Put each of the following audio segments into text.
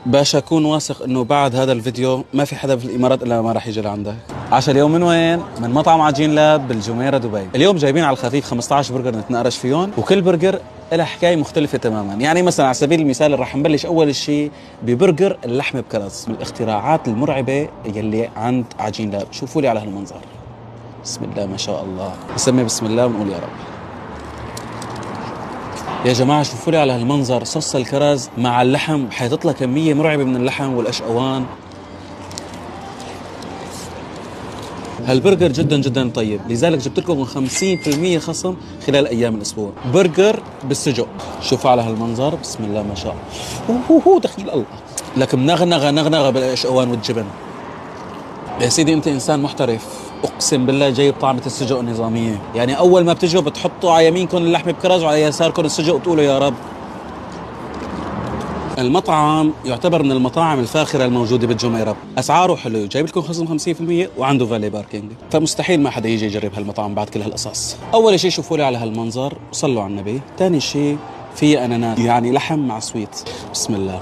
باشا كون واثق انه بعد هذا الفيديو ما في حدا في الامارات الا ما راح يجي لعندك. عشا اليوم من وين؟ من مطعم عجين لاب بالجميرة دبي. اليوم جايبين على الخفيف 15 برجر نتناقش فيهم، وكل برجر لها حكايه مختلفه تماما. يعني مثلا على سبيل المثال راح نبلش اول شيء ببرجر اللحم بكرز، من الاختراعات المرعبه يلي عند عجين لاب. شوفوا لي على هالمنظر، بسم الله ما شاء الله. نسمي بسم الله ونقول يا رب. يا جماعة شوفوا لي على هالمنظر، صوص الكرز مع اللحم حيطلع كمية مرعبة من اللحم والأشقوان. هالبرجر جدا جدا طيب، لذلك جبت لكم 50% خصم خلال أيام الأسبوع. برجر بالسجق، شوفوا على هالمنظر، بسم الله ما شاء الله. هو دخيل الله، لك منغنغة نغنغة بالأشقوان والجبن. يا سيدي أنت إنسان محترف، اقسم بالله جايب طعمة السجق النظامية. يعني اول ما بتجوا بتحطوا على يمينكم اللحم بكرز وعلى يساركم السجق وتقولوا يا رب. المطعم يعتبر من المطاعم الفاخرة الموجودة بالجميرة، اسعاره حلو، جايب لكم خصم 50% وعنده فالي باركينج، فمستحيل ما حدا يجي يجرب هالمطعم بعد كل هالقصص. اول شيء شوفوا لي على هالمنظر وصلوا على النبي. ثاني شيء في اناناس، يعني لحم مع سويت، بسم الله.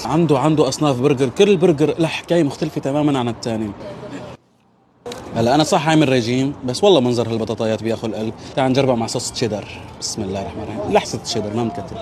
عنده اصناف برجر، كل برجر له حكاية مختلفة تماما عن الثاني. هلا انا صح عامل ريجيم، بس والله منظر هالبطاطايات بياخذ القلب. تعال نجربها مع صوص تشيدر، بسم الله الرحمن الرحيم. لحظة تشيدر ما مكتل.